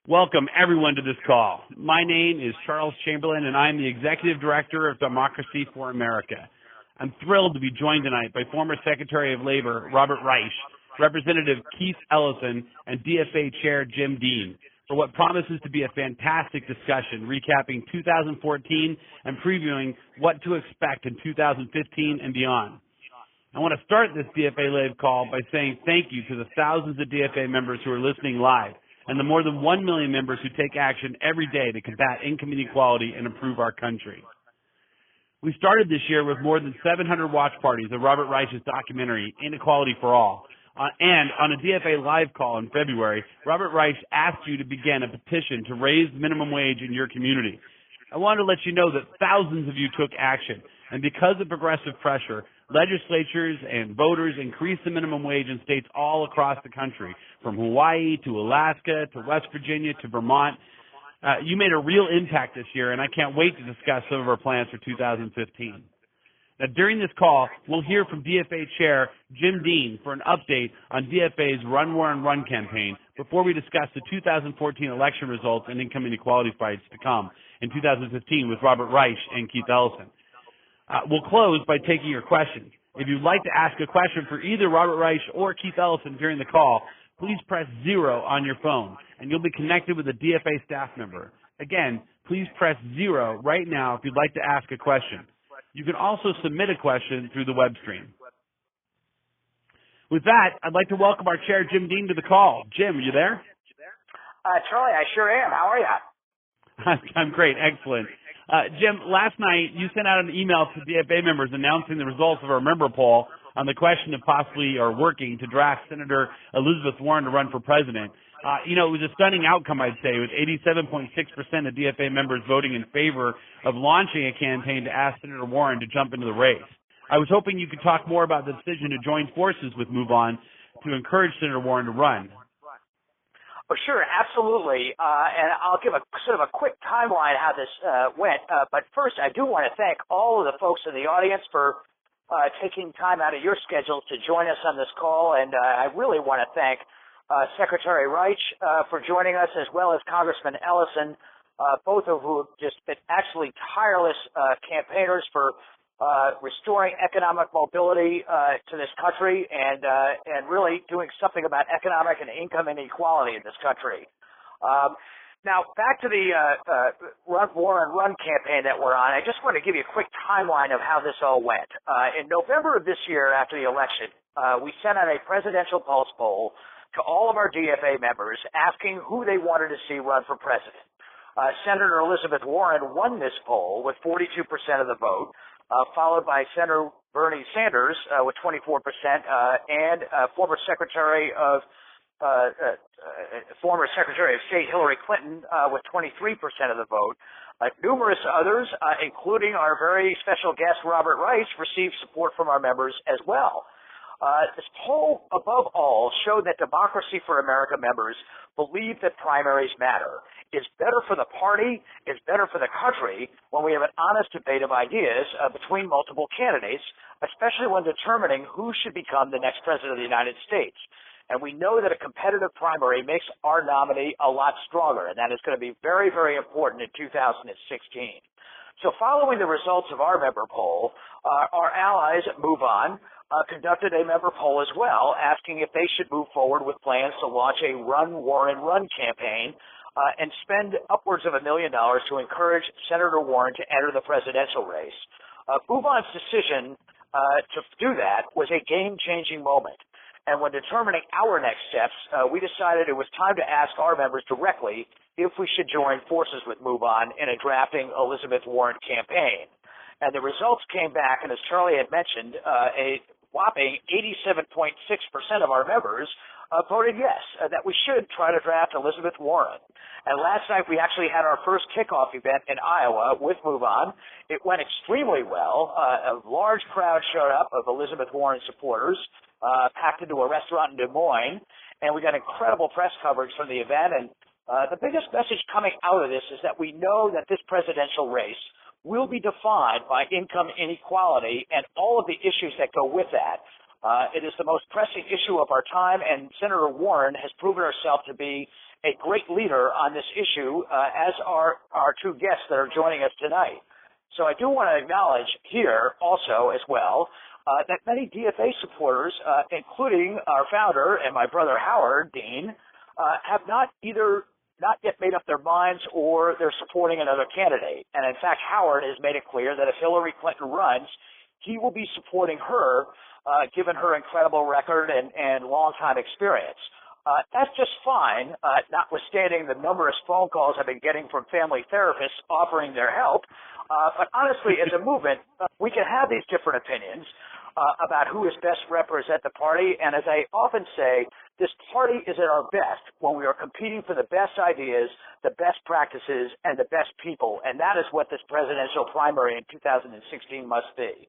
Welcome, everyone, to this call. My name is Charles Chamberlain, and I'm the Executive Director of Democracy for America. I'm thrilled to be joined tonight by former Secretary of Labor Robert Reich, Representative Keith Ellison, and DFA Chair Jim Dean for what promises to be a fantastic discussion recapping 2014 and previewing what to expect in 2015 and beyond. I want to start this DFA Live call by saying thank you to the thousands of DFA members who are listening live and the more than 1 million members who take action every day to combat income inequality and improve our country. We started this year with more than 700 watch parties of Robert Reich's documentary, Inequality for All. And on a DFA Live call in February, Robert Reich asked you to begin a petition to raise the minimum wage in your community. I want to let you know that thousands of you took action, and because of progressive pressure, legislatures and voters increased the minimum wage in states all across the country, from Hawaii to Alaska to West Virginia to Vermont. You made a real impact this year, and I can't wait to discuss some of our plans for 2015. Now, during this call, we'll hear from DFA Chair Jim Dean for an update on DFA's Run, Warren, Run campaign before we discuss the 2014 election results and income inequality fights to come in 2015 with Robert Reich and Keith Ellison. We'll close by taking your questions. If you'd like to ask a question for either Robert Reich or Keith Ellison during the call, please press 0 on your phone, and you'll be connected with a DFA staff member. Again, please press 0 right now if you'd like to ask a question. You can also submit a question through the web stream. With that, I'd like to welcome our chair, Jim Dean, to the call. Jim, are you there? Charlie, I sure am. How are you? I'm great. Excellent. Jim, last night you sent out an email to DFA members announcing the results of our member poll on the question of possibly or working to draft Senator Elizabeth Warren to run for president. It was a stunning outcome, I'd say, with 87.6% of DFA members voting in favor of launching a campaign to ask Senator Warren to jump into the race. I was hoping you could talk more about the decision to join forces with Move On to encourage Senator Warren to run. Oh, sure, absolutely. And I'll give a sort of a quick timeline how this went. But first, I do want to thank all of the folks in the audience for taking time out of your schedules to join us on this call. And I really want to thank Secretary Reich for joining us, as well as Congressman Ellison, both of who have just been actually tireless campaigners for restoring economic mobility to this country and really doing something about economic and income inequality in this country. Now, back to the Run, Warren, Run campaign that we're on, I just want to give you a quick timeline of how this all went. In November of this year, after the election, we sent out a presidential pulse poll to all of our DFA members asking who they wanted to see run for president. Senator Elizabeth Warren won this poll with 42% of the vote, followed by Senator Bernie Sanders with 24%, and former Secretary of State Hillary Clinton with 23% of the vote. Numerous others, including our very special guest Robert Reich, received support from our members as well. This poll, above all, showed that Democracy for America members believe that primaries matter. It's better for the party, it's better for the country when we have an honest debate of ideas between multiple candidates, especially when determining who should become the next president of the United States. And we know that a competitive primary makes our nominee a lot stronger, and that is going to be very, very important in 2016. So following the results of our member poll, our allies at Move On conducted a member poll as well, asking if they should move forward with plans to launch a Run, Warren, Run campaign and spend upwards of $1 million to encourage Senator Warren to enter the presidential race. Move On's decision to do that was a game-changing moment. And when determining our next steps, we decided it was time to ask our members directly if we should join forces with Move On in a drafting Elizabeth Warren campaign. And the results came back, and as Charlie had mentioned, a whopping 87.6% of our members voted yes, that we should try to draft Elizabeth Warren. And last night we actually had our first kickoff event in Iowa with Move On. It went extremely well. A large crowd showed up of Elizabeth Warren supporters, packed into a restaurant in Des Moines, and we got incredible press coverage from the event. And the biggest message coming out of this is that we know that this presidential race will be defined by income inequality and all of the issues that go with that. It is the most pressing issue of our time, and Senator Warren has proven herself to be a great leader on this issue, as are our two guests that are joining us tonight. So I do want to acknowledge here also as well that many DFA supporters, including our founder and my brother Howard Dean, have not yet made up their minds or they're supporting another candidate. And in fact, Howard has made it clear that if Hillary Clinton runs, he will be supporting her, given her incredible record and long-time experience. That's just fine, notwithstanding the numerous phone calls I've been getting from family therapists offering their help. But honestly, as a movement, we can have these different opinions about who is best represent the party. And as I often say, this party is at our best when we are competing for the best ideas, the best practices, and the best people. And that is what this presidential primary in 2016 must be.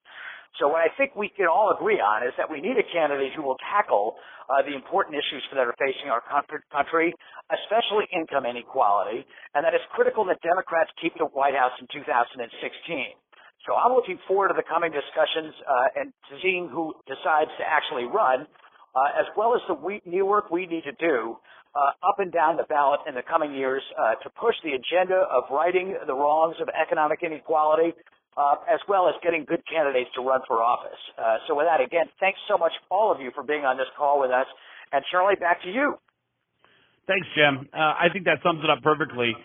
So what I think we can all agree on is that we need a candidate who will tackle the important issues that are facing our country, especially income inequality, and that it's critical that Democrats keep the White House in 2016. So I'm looking forward to the coming discussions and to seeing who decides to actually run, as well as the new work we need to do up and down the ballot in the coming years to push the agenda of righting the wrongs of economic inequality, as well as getting good candidates to run for office. So with that, again, thanks so much, all of you, for being on this call with us. And Charlie, back to you. Thanks, Jim. I think that sums it up perfectly.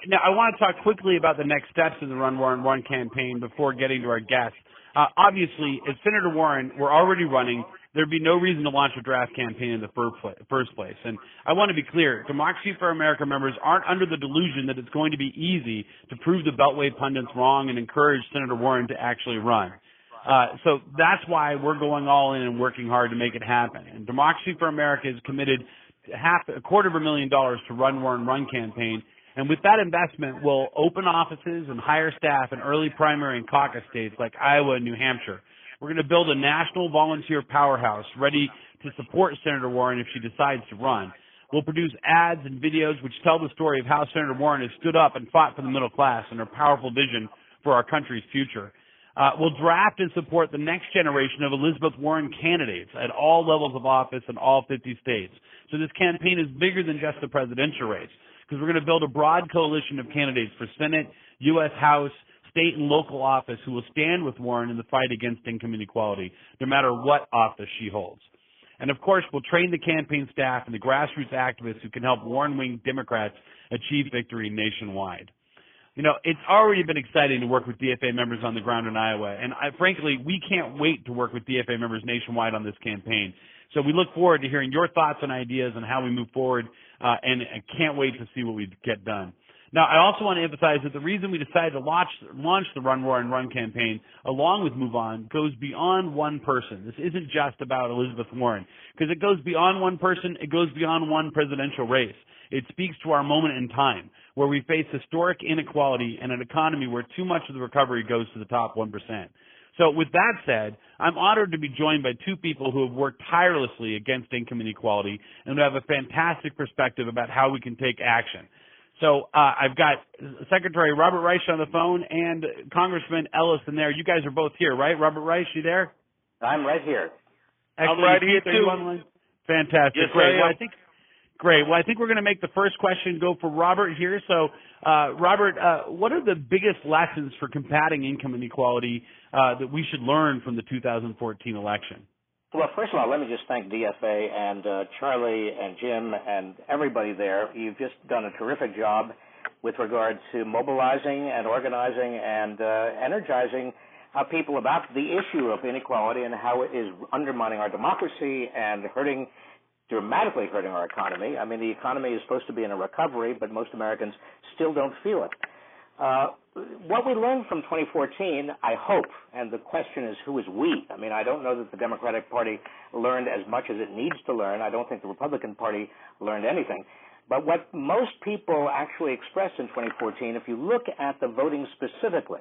Now, I want to talk quickly about the next steps in the Run, Warren, Run campaign before getting to our guests. Obviously, if Senator Warren were already running, there'd be no reason to launch a draft campaign in the first place. And I want to be clear, Democracy for America members aren't under the delusion that it's going to be easy to prove the Beltway pundits wrong and encourage Senator Warren to actually run. So that's why we're going all in and working hard to make it happen. And Democracy for America is committed $250,000 to Run, Warren, Run campaign. And with that investment, we'll open offices and hire staff in early primary and caucus states like Iowa and New Hampshire. We're going to build a national volunteer powerhouse ready to support Senator Warren if she decides to run. We'll produce ads and videos which tell the story of how Senator Warren has stood up and fought for the middle class and her powerful vision for our country's future. We'll draft and support the next generation of Elizabeth Warren candidates at all levels of office in all 50 states. So this campaign is bigger than just the presidential race, because we're going to build a broad coalition of candidates for Senate, U.S. House, state and local office who will stand with Warren in the fight against income inequality, no matter what office she holds. And of course, we'll train the campaign staff and the grassroots activists who can help Warren-wing Democrats achieve victory nationwide. You know, it's already been exciting to work with DFA members on the ground in Iowa, and frankly, we can't wait to work with DFA members nationwide on this campaign. So we look forward to hearing your thoughts and ideas on how we move forward, and I can't wait to see what we get done. Now, I also want to emphasize that the reason we decided to launch the Run, Warren, Run campaign along with Move On goes beyond one person. This isn't just about Elizabeth Warren, because it goes beyond one person. It goes beyond one presidential race. It speaks to our moment in time where we face historic inequality and an economy where too much of the recovery goes to the top 1%. So with that said, I'm honored to be joined by two people who have worked tirelessly against income inequality and who have a fantastic perspective about how we can take action. So I've got Secretary Robert Reich on the phone and Congressman Ellison there. You guys are both here, right? Robert Reich, you there? I'm right here. Excellent. I'm right here too. Fantastic. Yes, Great. I am. Well, I think we're going to make the first question go for Robert here. So, Robert, what are the biggest lessons for combating income inequality that we should learn from the 2014 election? Well, first of all, let me just thank DFA and Charlie and Jim and everybody there. You've just done a terrific job with regard to mobilizing and organizing and energizing people about the issue of inequality and how it is undermining our democracy and dramatically hurting our economy. I mean, the economy is supposed to be in a recovery, but most Americans still don't feel it. What we learned from 2014, I hope, and the question is who is we? I mean, I don't know that the Democratic Party learned as much as it needs to learn. I don't think the Republican Party learned anything. But what most people actually expressed in 2014, if you look at the voting specifically,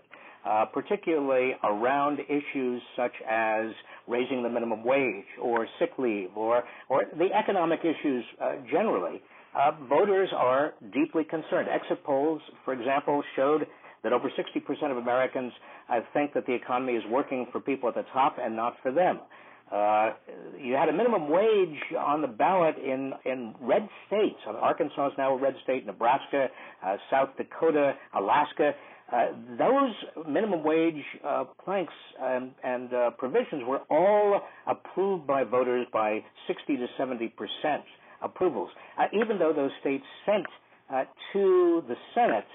particularly around issues such as raising the minimum wage or sick leave or the economic issues generally, voters are deeply concerned. Exit polls, for example, showed that over 60% of Americans think that the economy is working for people at the top and not for them. You had a minimum wage on the ballot in red states. Arkansas is now a red state, Nebraska, South Dakota, Alaska. Those minimum wage planks and provisions were all approved by voters by 60 to 70% approvals, even though those states sent to the Senate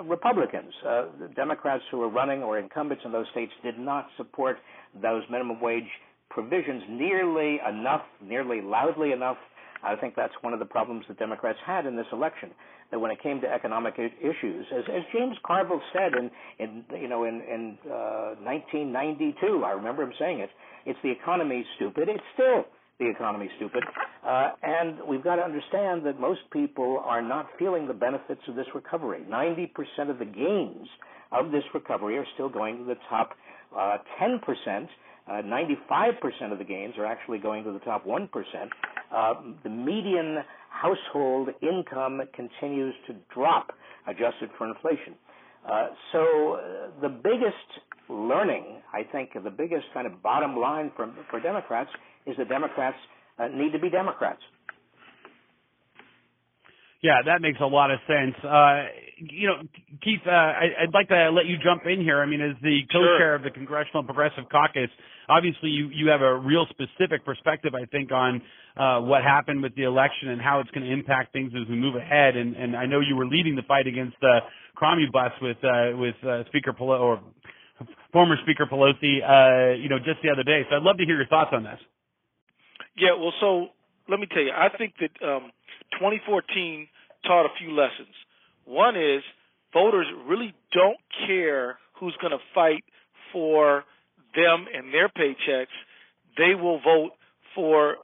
Republicans. The Democrats who were running or incumbents in those states did not support those minimum wage provisions nearly enough, nearly loudly enough. I think that's one of the problems that Democrats had in this election, that when it came to economic issues, as James Carville said in 1992, I remember him saying it, it's the economy, stupid. It's still the economy, stupid. And we've got to understand that most people are not feeling the benefits of this recovery. 90% of the gains of this recovery are still going to the top 10%. 95% of the gains are actually going to the top 1%. The median household income continues to drop, adjusted for inflation. So the biggest learning, I think, the biggest kind of bottom line for Democrats is that Democrats need to be Democrats. Yeah, that makes a lot of sense. Keith, I'd like to let you jump in here. I mean, as the co-chair of the Congressional Progressive Caucus, obviously you have a real specific perspective, I think, on what happened with the election and how it's going to impact things as we move ahead. And I know you were leading the fight against the Cromie bus with Speaker Pelosi, or former Speaker Pelosi, just the other day. So I'd love to hear your thoughts on this. Yeah, well, so let me tell you, I think that 2014 taught a few lessons. One is voters really don't care who's going to fight for them and their paychecks. They will vote for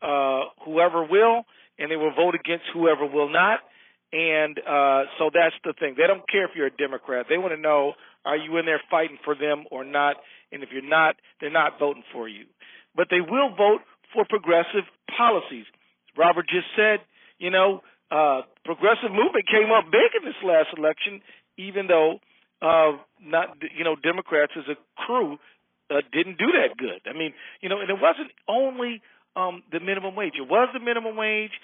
whoever will, and they will vote against whoever will not. And so that's the thing. They don't care if you're a Democrat. They want to know, are you in there fighting for them or not? And if you're not, they're not voting for you. But they will vote for progressive policies. Robert just said, progressive movement came up big in this last election, even though Democrats as a crew didn't do that good. I mean, and it wasn't only the minimum wage. It was the minimum wage,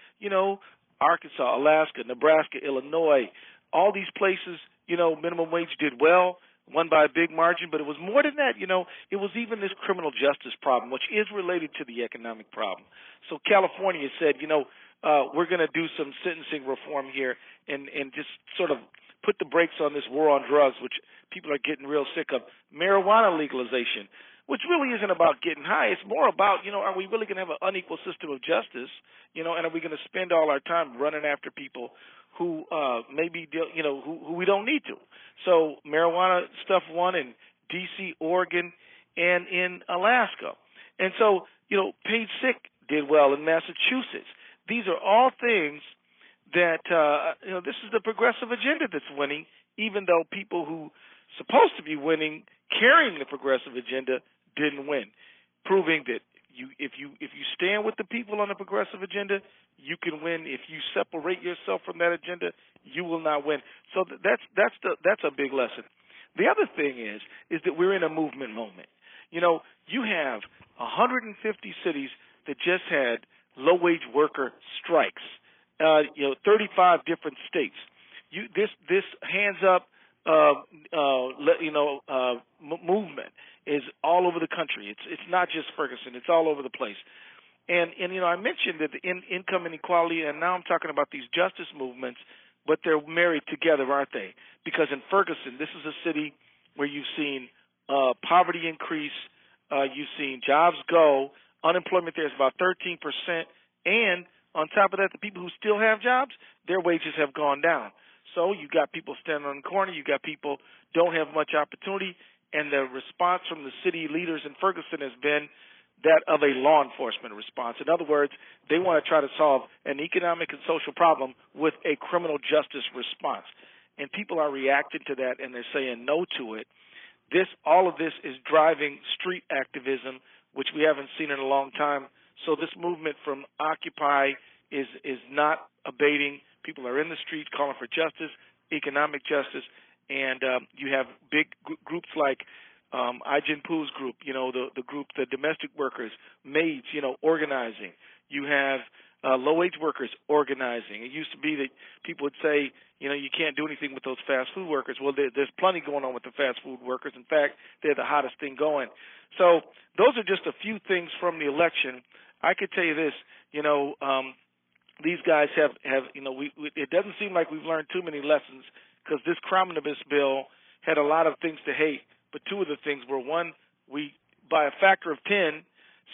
Arkansas, Alaska, Nebraska, Illinois, all these places, minimum wage did well, won by a big margin, but it was more than that. It was even this criminal justice problem, which is related to the economic problem. So California said, we're going to do some sentencing reform here and just sort of put the brakes on this war on drugs, which people are getting real sick of. Marijuana legalization, which really isn't about getting high. It's more about, are we really going to have an unequal system of justice, and are we going to spend all our time running after people who maybe, who we don't need to. So marijuana stuff won in D.C., Oregon, and in Alaska. And so, paid sick did well in Massachusetts. These are all things that, this is the progressive agenda that's winning, even though people who supposed to be winning, carrying the progressive agenda, didn't win, proving that if you stand with the people on the progressive agenda, you can win. If you separate yourself from that agenda, you will not win. So that's a big lesson. The other thing is that we're in a movement moment. You have 150 cities that just had low-wage worker strikes. 35 different states. This hands up movement is all over the country. It's not just Ferguson. It's all over the place. And I mentioned that the income inequality, and now I'm talking about these justice movements, but they're married together, aren't they? Because in Ferguson, this is a city where you've seen poverty increase, you've seen jobs go, unemployment there is about 13%, and on top of that, the people who still have jobs, their wages have gone down. So you got people standing on the corner, you got people don't have much opportunity, and the response from the city leaders in Ferguson has been that of a law enforcement response. In other words, they want to try to solve an economic and social problem with a criminal justice response. And people are reacting to that, and they're saying no to it. All of this is driving street activism, which we haven't seen in a long time. So this movement from Occupy is not abating. People are in the streets calling for justice, economic justice, and you have big groups like Ajin Poo's group, the group, the domestic workers, maids, organizing. You have low-wage workers organizing. It used to be that people would say, you can't do anything with those fast food workers. Well, there's plenty going on with the fast food workers. In fact, they're the hottest thing going. So those are just a few things from the election. I could tell you this, these guys have it doesn't seem like we've learned too many lessons, because this omnibus bill had a lot of things to hate, but two of the things were, one, we, by a factor of 10,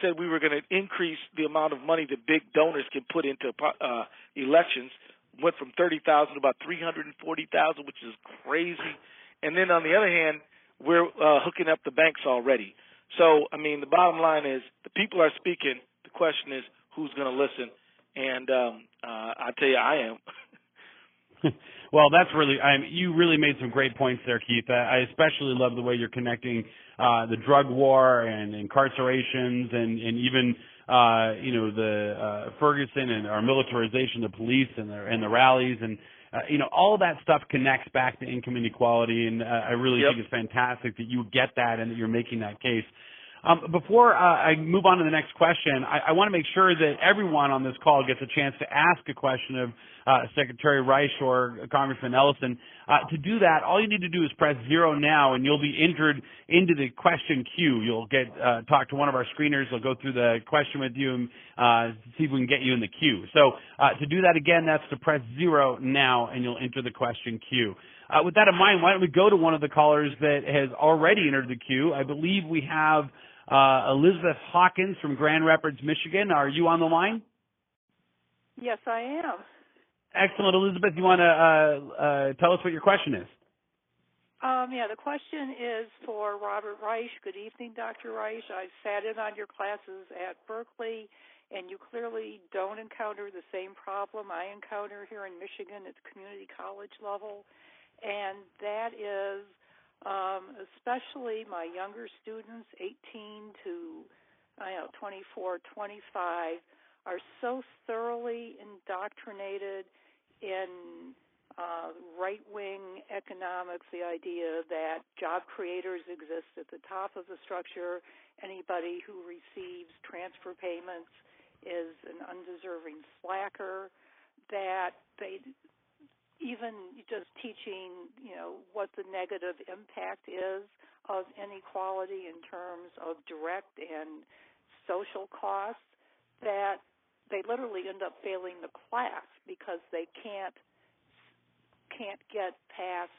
said we were going to increase the amount of money that big donors can put into elections, went from 30,000 to about 340,000, which is crazy. And then on the other hand, we're hooking up the banks already. So, the bottom line is the people are speaking. The question is, who's going to listen? And I tell you, I am. Well, that's really, you really made some great points there, Keith. I especially love the way you're connecting the drug war and incarcerations and even, the Ferguson and our militarization of police and the rallies and, all of that stuff connects back to income inequality. And I really think it's fantastic that you get that and that you're making that case. Before I move on to the next question, I want to make sure that everyone on this call gets a chance to ask a question of Secretary Reich or Congressman Ellison. To do that, all you need to do is press 0 now, and you'll be entered into the question queue. You'll get talk to one of our screeners. They'll go through the question with you and see if we can get you in the queue. So to do that again, that's to press 0 now, and you'll enter the question queue. With that in mind, why don't we go to one of the callers that has already entered the queue? I believe we have Elizabeth Hawkins from Grand Rapids, Michigan. Are you on the line? Yes, I am. Excellent, Elizabeth. You want to tell us what your question is? The question is for Robert Reich. Good evening, Dr. Reich. I've sat in on your classes at Berkeley, and you clearly don't encounter the same problem I encounter here in Michigan at the community college level, and that is especially my younger students, 18 to 24, 25, are so thoroughly indoctrinated in right-wing economics, the idea that job creators exist at the top of the structure. Anybody who receives transfer payments is an undeserving slacker, that they even just teaching, what the negative impact is of inequality in terms of direct and social costs, that they literally end up failing the class because they can't get past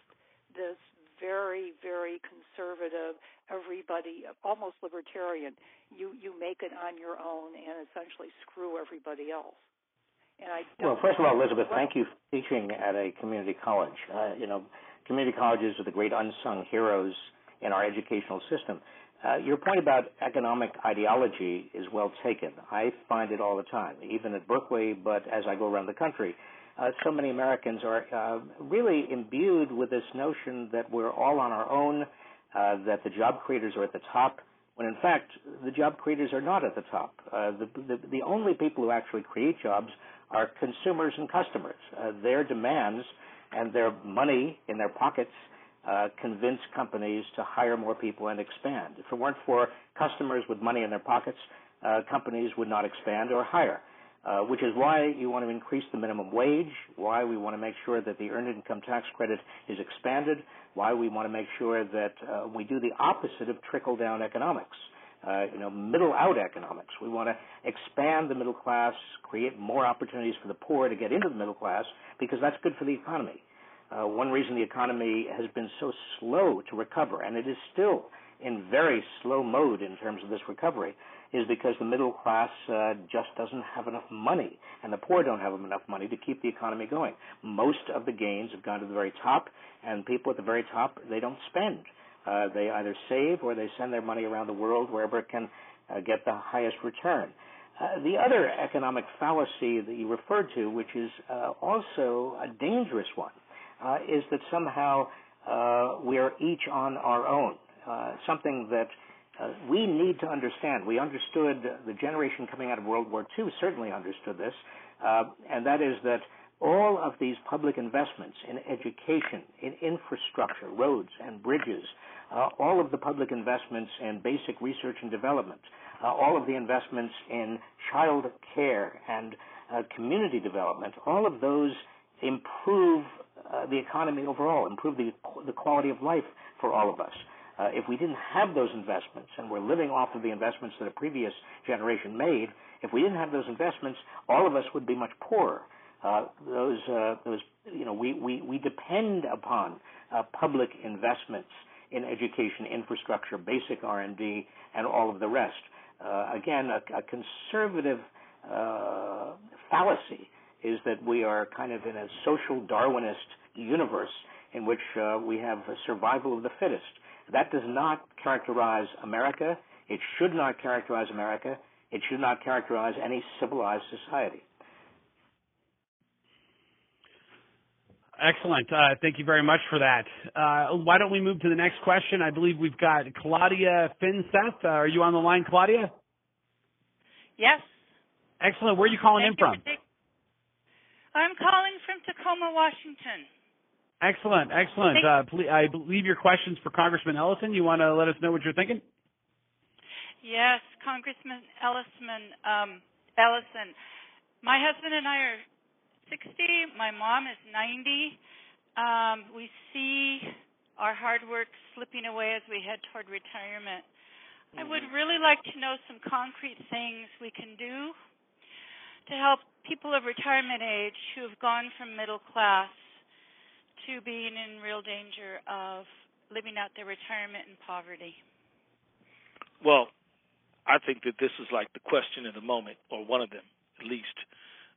this very, very conservative, everybody, almost libertarian, you make it on your own and essentially screw everybody else. Well, first of all, Elizabeth, thank you for teaching at a community college. Community colleges are the great unsung heroes in our educational system. Your point about economic ideology is well taken. I find it all the time, even at Berkeley, but as I go around the country. So many Americans are really imbued with this notion that we're all on our own, that the job creators are at the top, when in fact the job creators are not at the top. The only people who actually create jobs are consumers and customers. Their demands and their money in their pockets convince companies to hire more people and expand. If it weren't for customers with money in their pockets, companies would not expand or hire, which is why you want to increase the minimum wage, why we want to make sure that the earned income tax credit is expanded, why we want to make sure that we do the opposite of trickle-down economics. Middle-out economics. We want to expand the middle class, create more opportunities for the poor to get into the middle class, because that's good for the economy. One reason the economy has been so slow to recover, and it is still in very slow mode in terms of this recovery, is because the middle class just doesn't have enough money, and the poor don't have enough money to keep the economy going. Most of the gains have gone to the very top, and people at the very top, they don't spend. They either save or they send their money around the world wherever it can get the highest return. The other economic fallacy that you referred to, which is also a dangerous one, is that somehow we are each on our own, something that we need to understand. We understood, the generation coming out of World War II certainly understood this, and that is that all of these public investments in education, in infrastructure, roads and bridges, all of the public investments in basic research and development, all of the investments in child care and community development, all of those improve the economy overall, improve the quality of life for all of us. If we didn't have those investments, and we're living off of the investments that a previous generation made, if we didn't have those investments, all of us would be much poorer. We depend upon public investments in education, infrastructure, basic R&D, and all of the rest. Again, a conservative fallacy is that we are kind of in a social Darwinist universe in which we have a survival of the fittest. That does not characterize America. It should not characterize America. It should not characterize any civilized society. Excellent. Thank you very much for that. Why don't we move to the next question? I believe we've got Claudia Finseth. Are you on the line, Claudia? Yes. Excellent. Where are you calling in from? I'm calling from Tacoma, Washington. Excellent. Excellent. I believe your question's for Congressman Ellison. You want to let us know what you're thinking? Yes, Congressman Ellison. My husband and I are 60. My mom is 90. We see our hard work slipping away as we head toward retirement. I would really like to know some concrete things we can do to help people of retirement age who have gone from middle class to being in real danger of living out their retirement in poverty. Well, I think that this is like the question of the moment, or one of them, at least.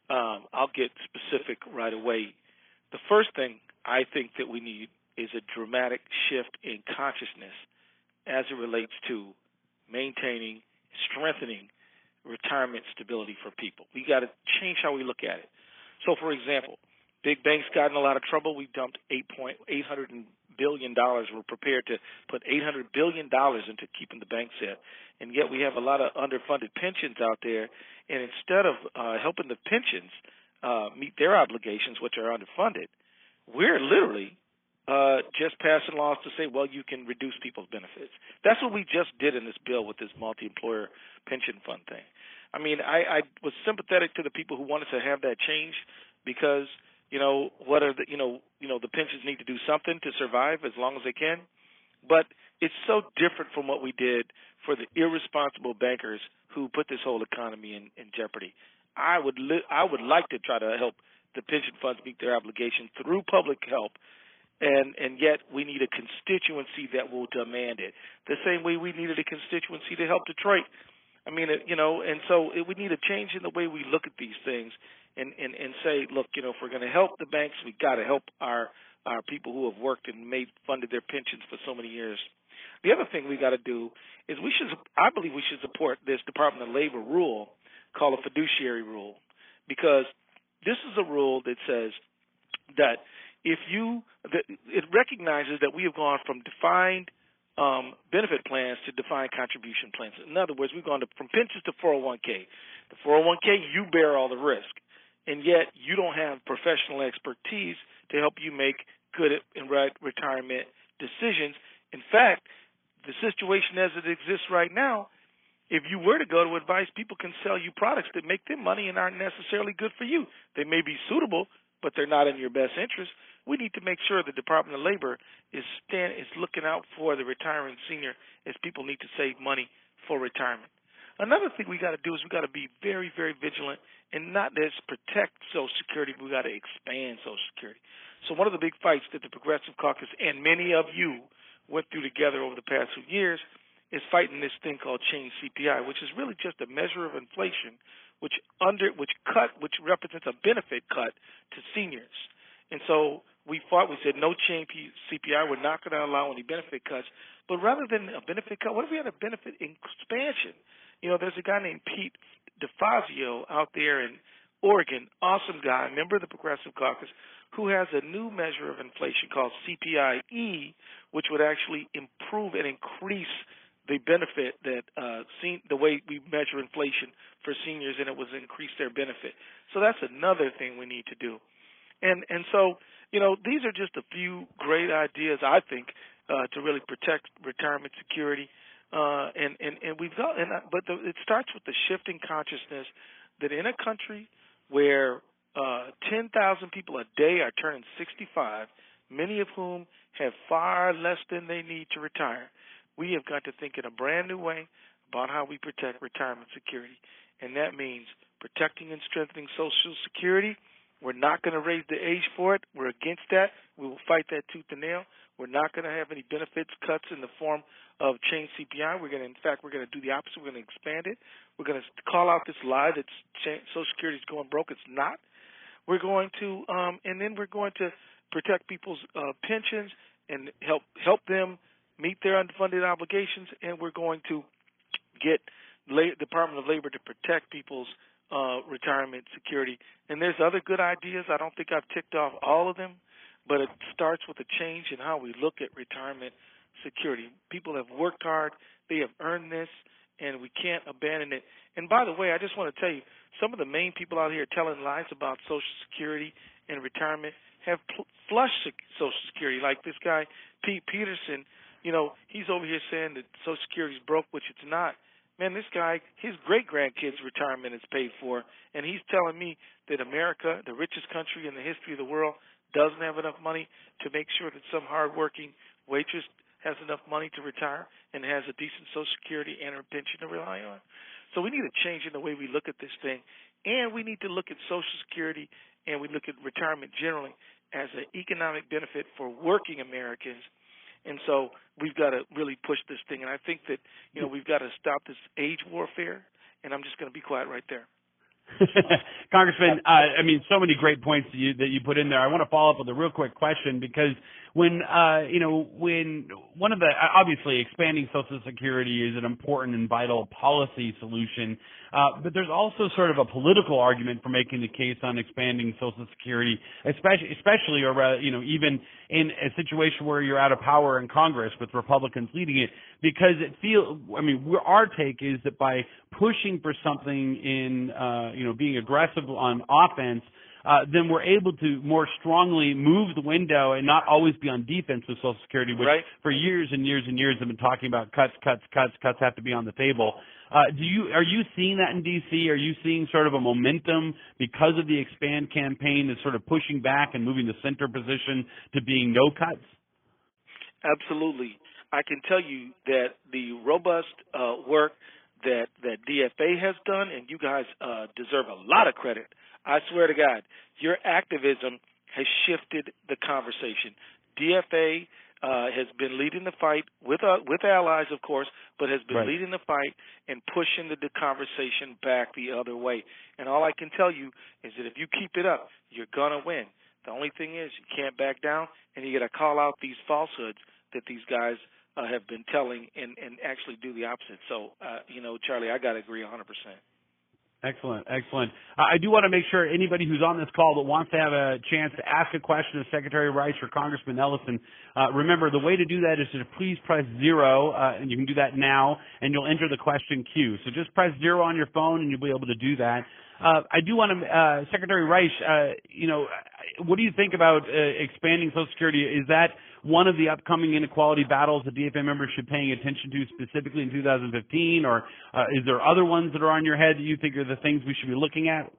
I'll get specific right away. The first thing I think that we need is a dramatic shift in consciousness as it relates to maintaining, strengthening retirement stability for people. We got to change how we look at it. So, for example, big banks got in a lot of trouble. We dumped $800 billion. We're prepared to put $800 billion into keeping the banks safe. And yet we have a lot of underfunded pensions out there. And instead of helping the pensions meet their obligations, which are underfunded, we're literally just passing laws to say, well, you can reduce people's benefits. That's what we just did in this bill with this multi-employer pension fund thing. I mean, I was sympathetic to the people who wanted to have that change because, what are the pensions need to do something to survive as long as they can. But it's so different from what we did for the irresponsible bankers who put this whole economy in jeopardy. I would like to try to help the pension funds meet their obligation through public help, and yet we need a constituency that will demand it. The same way we needed a constituency to help Detroit. I mean, and so we need a change in the way we look at these things and say, look, if we're going to help the banks, we got to help our people who have worked and funded their pensions for so many years. The other thing we got to do is I believe we should support this Department of Labor rule called a fiduciary rule, because this is a rule that says that it recognizes that we have gone from defined benefit plans to defined contribution plans. In other words, we've gone from pensions to 401k. The 401k, you bear all the risk, and yet you don't have professional expertise to help you make good and right retirement decisions. In fact, the situation as it exists right now, if you were to go to advice, people can sell you products that make them money and aren't necessarily good for you. They may be suitable, but they're not in your best interest. We need to make sure the Department of Labor is looking out for the retiring senior, as people need to save money for retirement. Another thing we got to do is we got to be very, very vigilant and not just protect Social Security, but we got to expand Social Security. So one of the big fights that the Progressive Caucus and many of you went through together over the past few years is fighting this thing called change CPI, which is really just a measure of inflation, which represents a benefit cut to seniors. And so we said no change CPI. We're not going to allow any benefit cuts. But rather than a benefit cut, what if we had a benefit expansion? There's a guy named Pete DeFazio out there in Oregon, awesome guy, member of the Progressive Caucus, who has a new measure of inflation called CPIE, which would actually improve and increase the benefit that the way we measure inflation for seniors, and it would increase their benefit. So that's another thing we need to do. And so, these are just a few great ideas, I think, to really protect retirement security. It starts with the shifting consciousness that in a country where 10,000 people a day are turning 65, many of whom have far less than they need to retire, we have got to think in a brand new way about how we protect retirement security. And that means protecting and strengthening Social Security. We're not going to raise the age for it. We're against that. We will fight that tooth and nail. We're not going to have any benefits cuts in the form of change CPI. We're going to do the opposite. We're going to expand it. We're going to call out this lie that Social Security is going broke. It's not. We're going to, and then we're going to protect people's pensions and help them meet their unfunded obligations. And we're going to get Department of Labor to protect people's retirement security. And there's other good ideas. I don't think I've ticked off all of them, but it starts with a change in how we look at retirement security. People have worked hard. They have earned this, and we can't abandon it. And by the way, I just want to tell you, some of the main people out here telling lies about Social Security and retirement have flushed Social Security, like this guy, Pete Peterson. He's over here saying that Social Security is broke, which it's not. Man, this guy, his great-grandkids' retirement is paid for, and he's telling me that America, the richest country in the history of the world, doesn't have enough money to make sure that some hard-working waitress has enough money to retire and has a decent Social Security and a pension to rely on. So we need a change in the way we look at this thing, and we need to look at Social Security and we look at retirement generally as an economic benefit for working Americans. And so we've got to really push this thing. And I think that, we've got to stop this age warfare, and I'm just going to be quiet right there. Congressman, so many great points that you put in there. I want to follow up with a real quick question because when one of the, obviously expanding Social Security is an important and vital policy solution, but there's also sort of a political argument for making the case on expanding Social Security, especially or even in a situation where you're out of power in Congress with Republicans leading it, because our take is that by pushing for something in being aggressive on offense, then we're able to more strongly move the window and not always be on defense with Social Security, which for years and years and years have been talking about cuts have to be on the table. Are you seeing that in D.C.? Are you seeing sort of a momentum because of the Expand campaign that's sort of pushing back and moving the center position to being no cuts? Absolutely. I can tell you that the robust work that DFA has done, and you guys deserve a lot of credit. I swear to God, your activism has shifted the conversation. DFA has been leading the fight with allies, of course, but has been leading the fight and pushing the conversation back the other way. And all I can tell you is that if you keep it up, you're going to win. The only thing is you can't back down, and you got to call out these falsehoods that these guys have been telling and actually do the opposite. So, Charlie, I got to agree 100%. Excellent. I do want to make sure anybody who's on this call that wants to have a chance to ask a question of Secretary Rice or Congressman Ellison, remember the way to do that is to please press 0, and you can do that now, and you'll enter the question queue. So just press 0 on your phone, and you'll be able to do that. I do want to, Secretary Rice, what do you think about expanding Social Security? Is that one of the upcoming inequality battles the DFA members should be paying attention to specifically in 2015, or is there other ones that are on your head that you think are the things we should be looking at?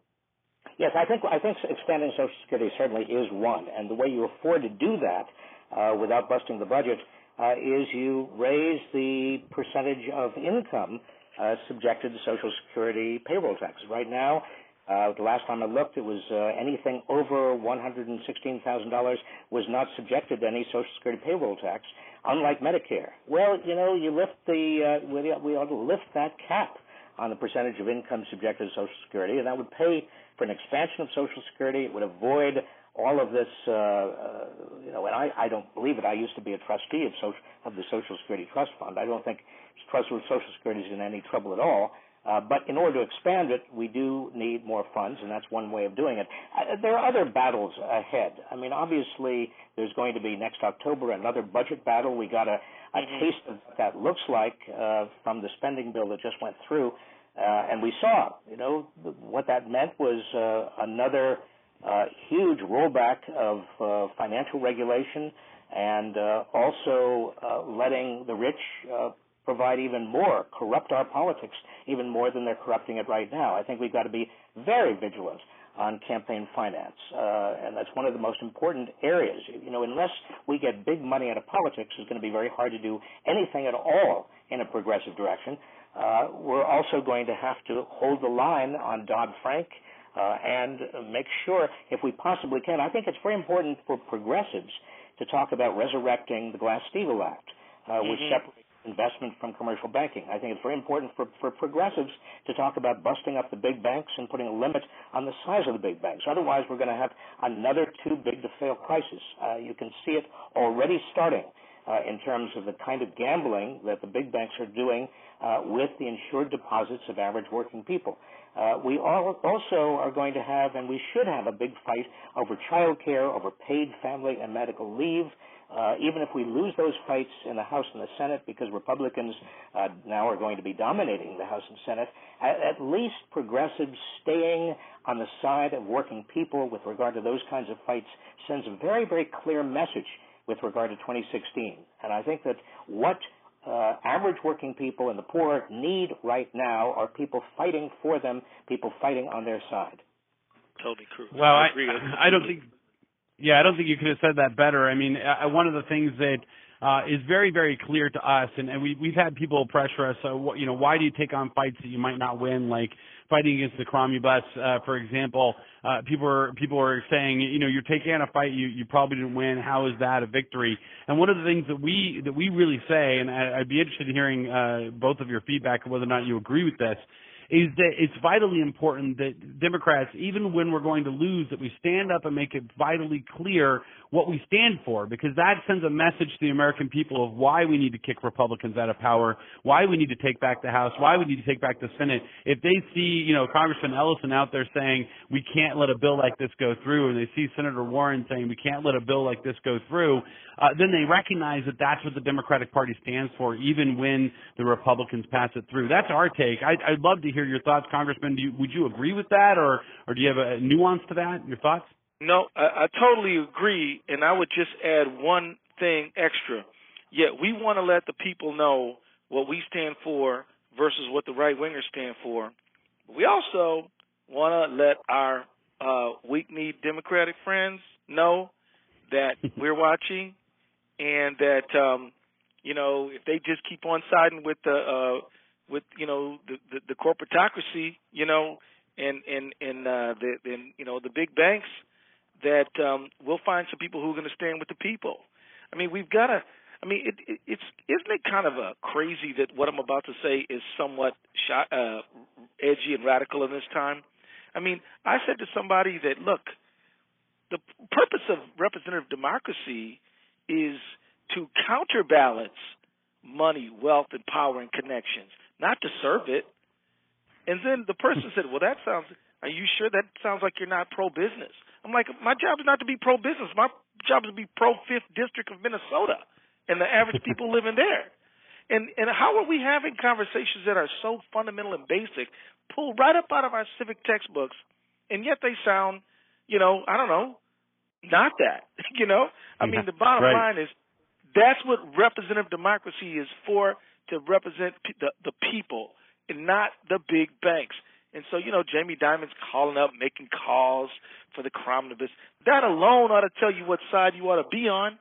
Yes, I think expanding Social Security certainly is one, and the way you afford to do that without busting the budget is you raise the percentage of income subjected to Social Security payroll taxes. Right now, the last time I looked, it was anything over $116,000 was not subjected to any Social Security payroll tax, unlike Medicare. Well, you lift we ought to lift that cap on the percentage of income subjected to Social Security, and that would pay for an expansion of Social Security. It would avoid all of this, and I don't believe it. I used to be a trustee of the Social Security Trust Fund. I don't think Social Security is in any trouble at all. But in order to expand it, we do need more funds, and that's one way of doing it. There are other battles ahead. Obviously, there's going to be next October another budget battle. We got a taste of what that looks like from the spending bill that just went through, and we saw, what that meant was another huge rollback of financial regulation, and also letting the rich provide even more, corrupt our politics even more than they're corrupting it right now. I think we've got to be very vigilant on campaign finance, and that's one of the most important areas. You know, unless we get big money out of politics, it's going to be very hard to do anything at all in a progressive direction. We're also going to have to hold the line on Dodd-Frank and make sure, if we possibly can, I think it's very important for progressives to talk about resurrecting the Glass-Steagall Act, which separates investment from commercial banking. I think it's very important for progressives to talk about busting up the big banks and putting a limit on the size of the big banks. Otherwise, we're going to have another too-big-to-fail crisis. You can see it already starting in terms of the kind of gambling that the big banks are doing with the insured deposits of average working people. We also are going to have, and we should have, a big fight over child care, over paid family and medical leave. Even if we lose those fights in the House and the Senate, because Republicans now are going to be dominating the House and Senate, at least progressives staying on the side of working people with regard to those kinds of fights sends a very, very clear message with regard to 2016. And I think that what average working people and the poor need right now are people fighting for them, people fighting on their side. Totally true. Well, I don't think you could have said that better. I mean, one of the things that is very, very clear to us, and we've had people pressure us, why do you take on fights that you might not win, like fighting against the Cromulus, for example. People are saying, you're taking on a fight you probably didn't win. How is that a victory? And one of the things that we really say, and I'd be interested in hearing both of your feedback on whether or not you agree with this, is that it's vitally important that Democrats, even when we're going to lose, that we stand up and make it vitally clear what we stand for, because that sends a message to the American people of why we need to kick Republicans out of power, why we need to take back the House, why we need to take back the Senate. If they see, Congressman Ellison out there saying we can't let a bill like this go through, and they see Senator Warren saying we can't let a bill like this go through, then they recognize that that's what the Democratic Party stands for, even when the Republicans pass it through. That's our take. I'd love to hear your thoughts, Congressman. Would you agree with that, or do you have a nuance to that? Your thoughts? No, I totally agree, and I would just add one thing extra. Yeah, we want to let the people know what we stand for versus what the right-wingers stand for. We also want to let our weak-kneed Democratic friends know that we're watching, and that if they just keep on siding with the corporatocracy, and the big banks, that we'll find some people who are going to stand with the people. I mean, we've got to. I mean, isn't it kind of crazy that what I'm about to say is somewhat edgy and radical in this time? I mean, I said to somebody that, look, the purpose of representative democracy is to counterbalance money, wealth, and power and connections, not to serve it. And then the person said, well, are you sure that sounds like you're not pro-business? I'm like, my job is not to be pro-business. My job is to be pro-5th District of Minnesota and the average people living there. And how are we having conversations that are so fundamental and basic, pulled right up out of our civic textbooks, and yet they sound, I don't know, not that, I mean, the bottom line is that's what representative democracy is for, to represent the people and not the big banks. And so, Jamie Dimon's calling up, making calls for the Cromulus. That alone ought to tell you what side you ought to be on.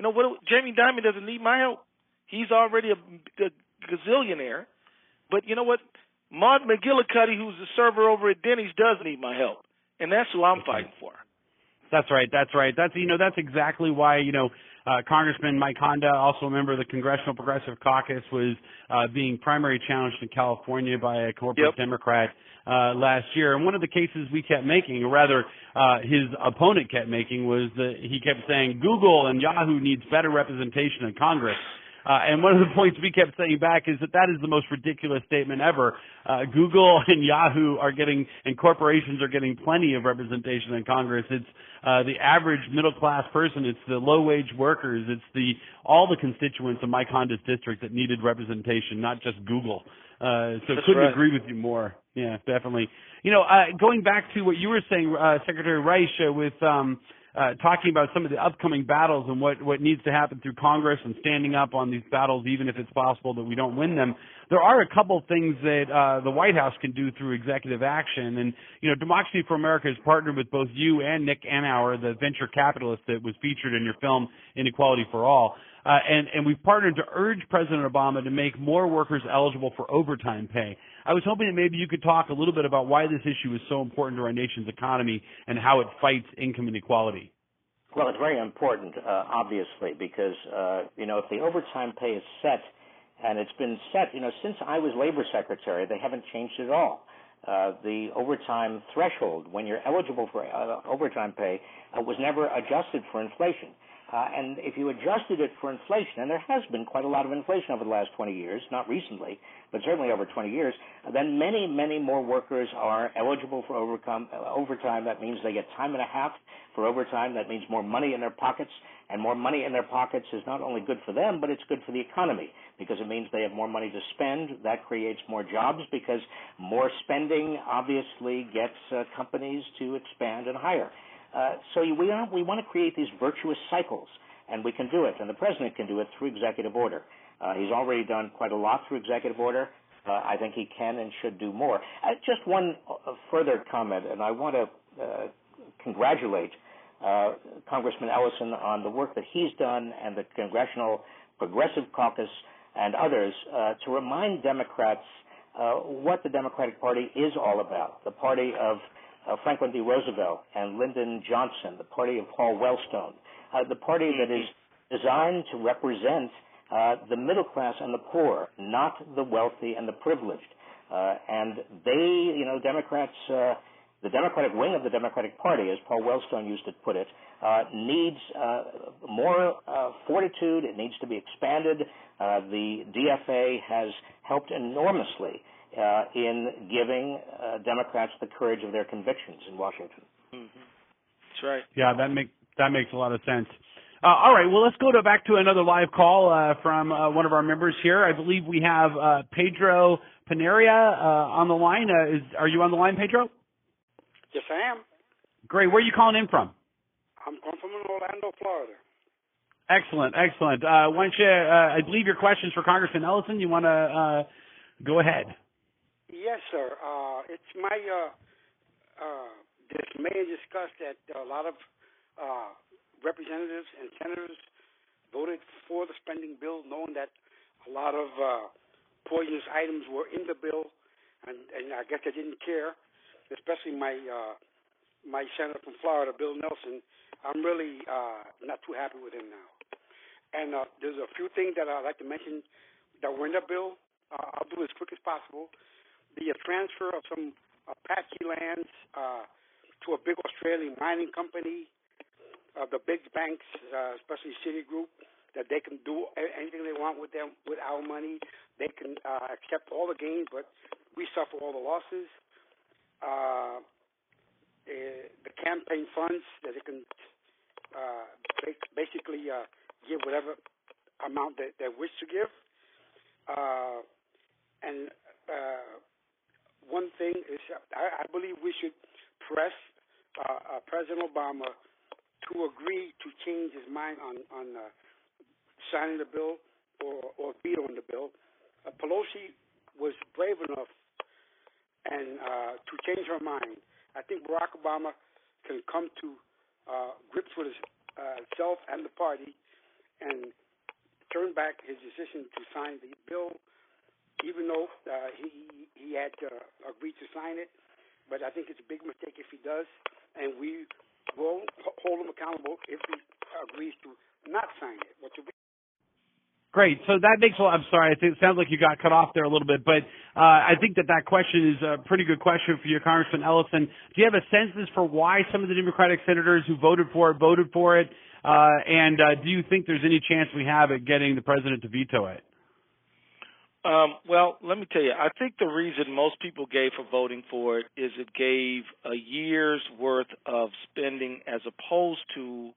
Jamie Dimon doesn't need my help. He's already a gazillionaire. But you know what? Maud McGillicuddy, who's the server over at Denny's, does need my help. And that's who I'm fighting for. That's right. That's exactly why, Congressman Mike Honda, also a member of the Congressional Progressive Caucus, was being primary challenged in California by a corporate Democrat last year. And one of the cases we kept making, or rather his opponent kept making, was that he kept saying Google and Yahoo needs better representation in Congress. And one of the points we kept saying back is that is the most ridiculous statement ever. Google and Yahoo and corporations are getting plenty of representation in Congress. It's the average middle-class person. It's the low-wage workers. It's all the constituents of Mike Honda's district that needed representation, not just Google. So couldn't agree with you more. Yeah, definitely. Going back to what you were saying, Secretary Reich, with talking about some of the upcoming battles and what needs to happen through Congress and standing up on these battles, even if it's possible that we don't win them. There are a couple things that the White House can do through executive action. And, Democracy for America has partnered with both you and Nick Anauer, the venture capitalist that was featured in your film, Inequality for All. And we've partnered to urge President Obama to make more workers eligible for overtime pay. I was hoping that maybe you could talk a little bit about why this issue is so important to our nation's economy and how it fights income inequality. Well, it's very important, obviously, because, if the overtime pay is set, and it's been set, since I was labor secretary, they haven't changed it at all. The overtime threshold, when you're eligible for overtime pay, was never adjusted for inflation. And if you adjusted it for inflation, and there has been quite a lot of inflation over the last 20 years, not recently, but certainly over 20 years, then many, many more workers are eligible for overtime. That means they get time and a half for overtime. That means more money in their pockets, and more money in their pockets is not only good for them, but it's good for the economy because it means they have more money to spend. That creates more jobs because more spending obviously gets companies to expand and hire. So we want to create these virtuous cycles, and we can do it, and the president can do it through executive order. He's already done quite a lot through executive order. I think he can and should do more. Just one further comment, and I want to congratulate Congressman Ellison on the work that he's done and the Congressional Progressive Caucus and others to remind Democrats what the Democratic Party is all about, the party of Franklin D. Roosevelt and Lyndon Johnson, the party of Paul Wellstone, the party that is designed to represent the middle class and the poor, not the wealthy and the privileged. And they, Democrats, the Democratic wing of the Democratic Party, as Paul Wellstone used to put it, needs more fortitude. It needs to be expanded. The DFA has helped enormously in giving Democrats the courage of their convictions in Washington. Mm-hmm. That's right. Yeah, that makes a lot of sense. All right, well, let's go back to another live call from one of our members here. I believe we have Pedro Paneria on the line. Are you on the line, Pedro? Yes, I am. Great. Where are you calling in from? I'm calling from Orlando, Florida. Excellent. Why don't you, I believe your question's for Congressman Ellison. You want to go ahead? Yes, sir. It's my dismay and disgust that a lot of representatives and senators voted for the spending bill, knowing that a lot of poisonous items were in the bill, and I guess they didn't care. Especially my senator from Florida, Bill Nelson. I'm really not too happy with him now. And there's a few things that I'd like to mention that were in the bill. I'll do it as quick as possible. The transfer of some Apache lands to a big Australian mining company, the big banks, especially Citigroup, that they can do anything they want with them with our money. They can accept all the gains, but we suffer all the losses. The campaign funds that they can basically give whatever amount they wish to give. And one thing is, I believe we should press President Obama to agree to change his mind on signing the bill or vetoing the bill. Pelosi was brave enough and to change her mind. I think Barack Obama can come to grips with himself and the party and turn back his decision to sign the bill, even though he had agreed to sign it. But I think it's a big mistake if he does, and we will hold him accountable if he agrees to not sign it. Great. So that makes a lot. I'm sorry. It sounds like you got cut off there a little bit, but I think that question is a pretty good question for you, Congressman Ellison. Do you have a census for why some of the Democratic senators who voted for it, and do you think there's any chance we have at getting the president to veto it? Well, let me tell you, I think the reason most people gave for voting for it is it gave a year's worth of spending as opposed to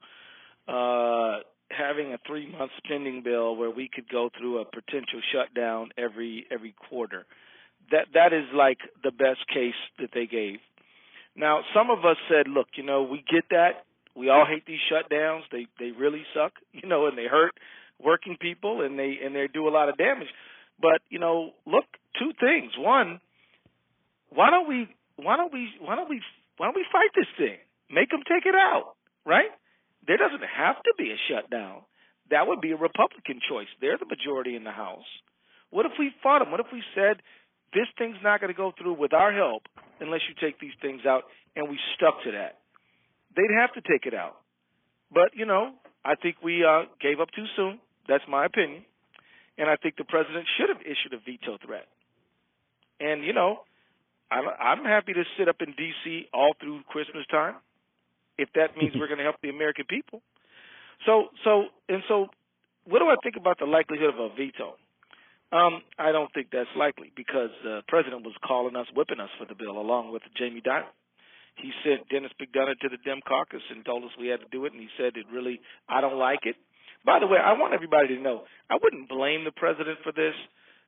having a 3-month spending bill where we could go through a potential shutdown every quarter. that is like the best case that they gave. Now, some of us said, look, we get that. We all hate these shutdowns. They really suck, and they hurt working people, and they do a lot of damage. But look, two things. One, why don't we fight this thing? Make them take it out, right? There doesn't have to be a shutdown. That would be a Republican choice. They're the majority in the House. What if we fought them? What if we said, this thing's not going to go through with our help unless you take these things out, and we stuck to that? They'd have to take it out. But, I think we gave up too soon. That's my opinion. And I think the president should have issued a veto threat. And, I'm happy to sit up in D.C. all through Christmas time if that means we're going to help the American people. So what do I think about the likelihood of a veto? I don't think that's likely because the president was calling us, whipping us for the bill, along with Jamie Dimon. He sent Dennis McDonough to the Dem caucus and told us we had to do it, and he said I don't like it. By the way, I want everybody to know, I wouldn't blame the president for this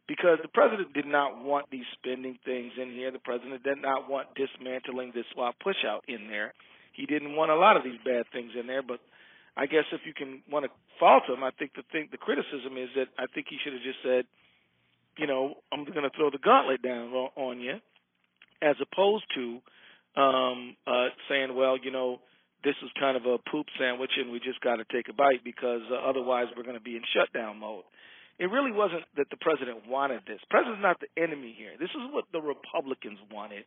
because the president did not want these spending things in here. The president did not want dismantling this swap push-out in there. He didn't want a lot of these bad things in there, but I guess if you want to fault him, I think the criticism is that I think he should have just said, I'm going to throw the gauntlet down on you, as opposed to saying, well, this is kind of a poop sandwich and we just got to take a bite because otherwise we're going to be in shutdown mode. It really wasn't that the president wanted this. The president's not the enemy here. This is what the Republicans wanted.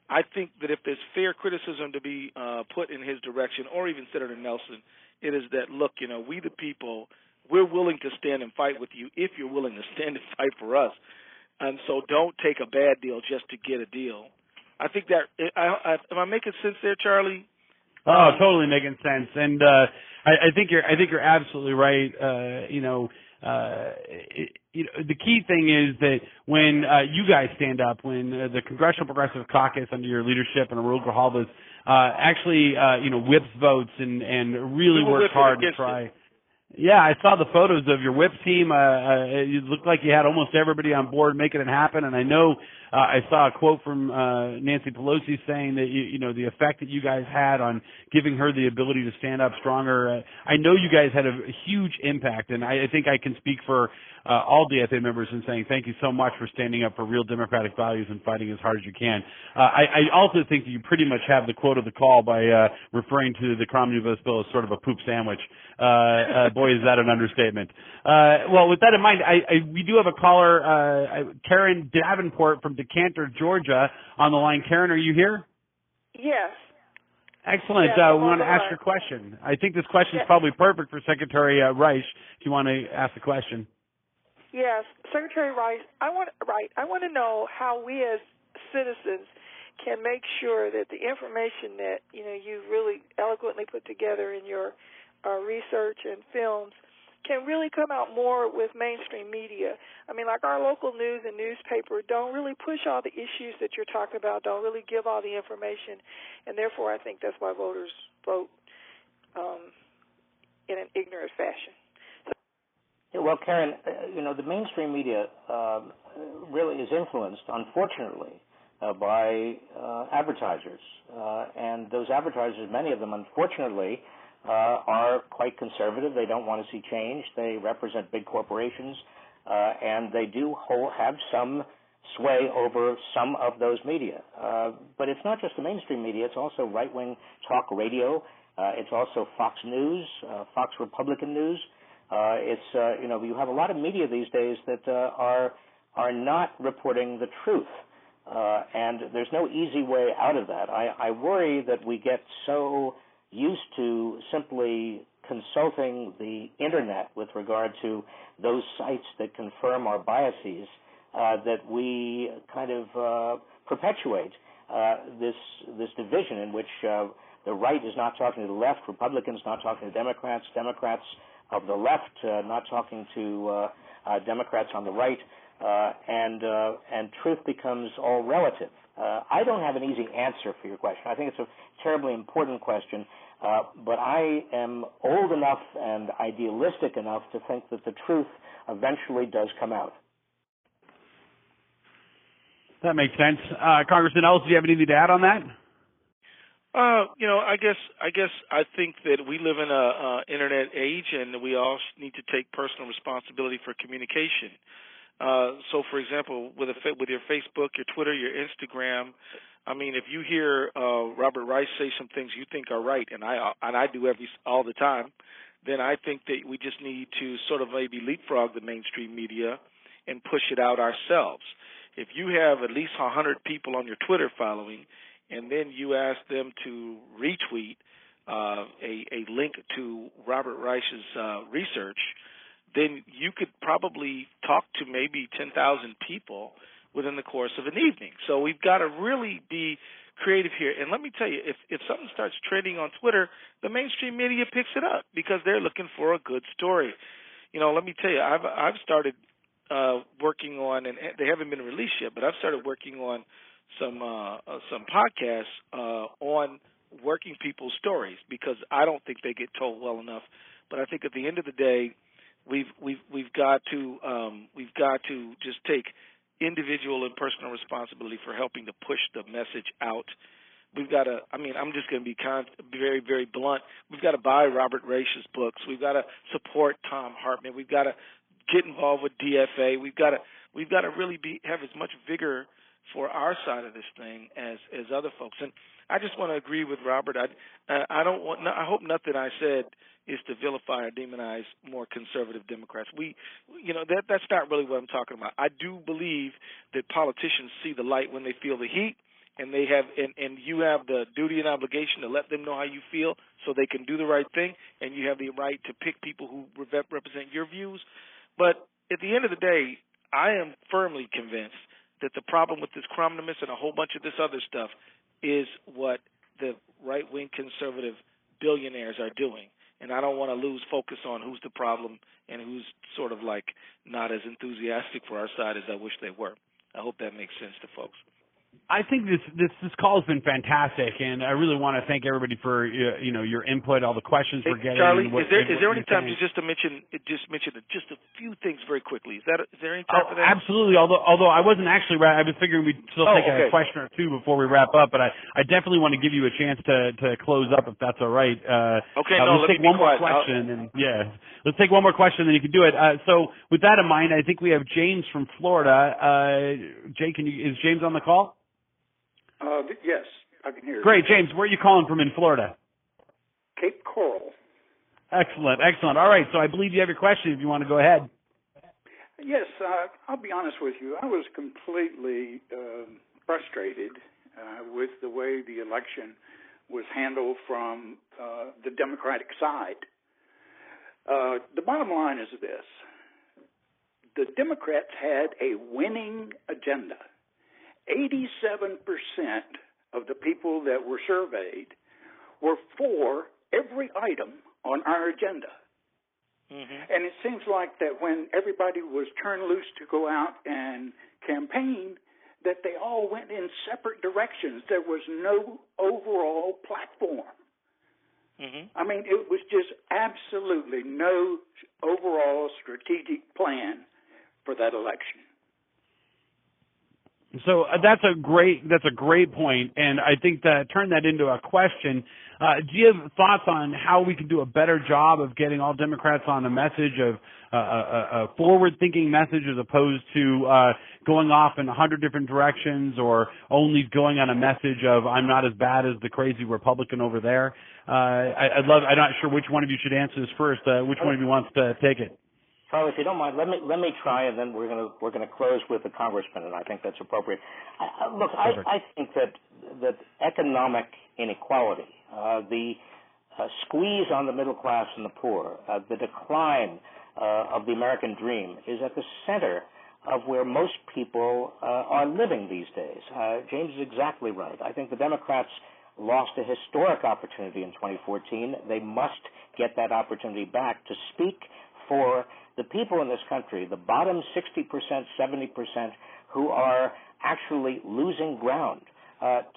I think that if there's fair criticism to be put in his direction, or even Senator Nelson, it is that, look, we the people, we're willing to stand and fight with you if you're willing to stand and fight for us. And so don't take a bad deal just to get a deal. I think that, am I making sense there, Charlie? Oh, totally making sense. And I think you're absolutely right. The key thing is that when you guys stand up, when the Congressional Progressive Caucus under your leadership and Arul Grijalva's actually whips votes and really works hard to try. Yeah, I saw the photos of your whip team. It looked like you had almost everybody on board making it happen. And I know I saw a quote from Nancy Pelosi saying that the effect that you guys had on giving her the ability to stand up stronger. I know you guys had a huge impact, and I think I can speak for all DFA members in saying thank you so much for standing up for real democratic values and fighting as hard as you can. I also think that you pretty much have the quote of the call by referring to the Crom Nouvelle bill as sort of a poop sandwich. Boy, is that an understatement. Well, with that in mind, we do have a caller, Karen Davenport from Decanter, Georgia, on the line. Karen, are you here? Yes. Excellent. Yes, We want to ask your question. I think this question is probably perfect for Secretary Reich. If you want to ask the question. Yes, Secretary Reich. I want to know how we as citizens can make sure that the information that you really eloquently put together in your research and films can really come out more with mainstream media. I mean, like our local news and newspaper don't really push all the issues that you're talking about, don't really give all the information, and therefore I think that's why voters vote in an ignorant fashion. Well, Karen, the mainstream media really is influenced, unfortunately, by advertisers. And those advertisers, many of them, unfortunately, are quite conservative. They don't want to see change. They represent big corporations, and they do have some sway over some of those media. But it's not just the mainstream media. It's also right-wing talk radio. It's also Fox News, Fox Republican News. You have a lot of media these days that are not reporting the truth, and there's no easy way out of that. I worry that we get so used to simply consulting the Internet with regard to those sites that confirm our biases that we kind of perpetuate this division in which the right is not talking to the left, Republicans not talking to Democrats, Democrats of the left not talking to Democrats on the right, and truth becomes all relative. I don't have an easy answer for your question. I think it's a terribly important question, but I am old enough and idealistic enough to think that the truth eventually does come out. That makes sense. Congressman Ellis, do you have anything to add on that? I think that we live in a internet age, and we all need to take personal responsibility for communication. So, for example, with your Facebook, your Twitter, your Instagram, I mean, if you hear Robert Reich say some things you think are right, and I do all the time, then I think that we just need to sort of maybe leapfrog the mainstream media and push it out ourselves. If you have at least 100 people on your Twitter following, and then you ask them to retweet a link to Robert Reich's research, then you could probably talk to maybe 10,000 people within the course of an evening. So we've got to really be creative here. And let me tell you, if something starts trending on Twitter, the mainstream media picks it up because they're looking for a good story. Let me tell you, I've started working on, and they haven't been released yet, but I've started working on some podcasts on working people's stories because I don't think they get told well enough. But I think at the end of the day, we've got to just take individual and personal responsibility for helping to push the message out. We've got to, I'm just going to be very, very blunt. We've got to buy Robert Reich's books. We've got to support Tom Hartman. We've got to get involved with DFA. We've got to really have as much vigor for our side of this thing as other folks. And I just want to agree with Robert. I hope nothing I said is to vilify or demonize more conservative Democrats. That's not really what I'm talking about. I do believe that politicians see the light when they feel the heat, and they have, and you have the duty and obligation to let them know how you feel so they can do the right thing, and you have the right to pick people who represent your views. But at the end of the day, I am firmly convinced that the problem with this Cromnimus and a whole bunch of this other stuff is what the right-wing conservative billionaires are doing. And I don't want to lose focus on who's the problem and who's sort of like not as enthusiastic for our side as I wish they were. I hope that makes sense to folks. I think this call has been fantastic, and I really want to thank everybody for your input, all the questions we're getting. Charlie, is there any time just to mention just a few things very quickly? Is there any time for that? Absolutely. Although I wasn't actually, I was figuring we'd still take a question or two before we wrap up, but I definitely want to give you a chance to close up if that's all right. Let's take one more question, let's take one more question, then you can do it. So with that in mind, I think we have James from Florida. Jay, is James on the call? Yes, I can hear you. Great, James. Where are you calling from in Florida? Cape Coral. Excellent. All right, so I believe you have your question if you want to go ahead. Yes, I'll be honest with you. I was completely frustrated with the way the election was handled from the Democratic side. The bottom line is this. The Democrats had a winning agenda. 87% of the people that were surveyed were for every item on our agenda. Mm-hmm. And it seems like that when everybody was turned loose to go out and campaign, that they all went in separate directions. There was no overall platform. Mm-hmm. It was just absolutely no overall strategic plan for that election. So that's a great point, and I think that turn that into a question. Do you have thoughts on how we can do a better job of getting all Democrats on a message of a forward-thinking message as opposed to going off in 100 different directions or only going on a message of I'm not as bad as the crazy Republican over there? I'm not sure which one of you should answer this first. Which one of you wants to take it? Charlie, if you don't mind, let me try, and then we're gonna close with the congressman, and I think that's appropriate. I think that economic inequality, the squeeze on the middle class and the poor, the decline of the American dream is at the center of where most people are living these days. James is exactly right. I think the Democrats lost a historic opportunity in 2014. They must get that opportunity back to speak for the people in this country, the bottom 60%, 70%, who are actually losing ground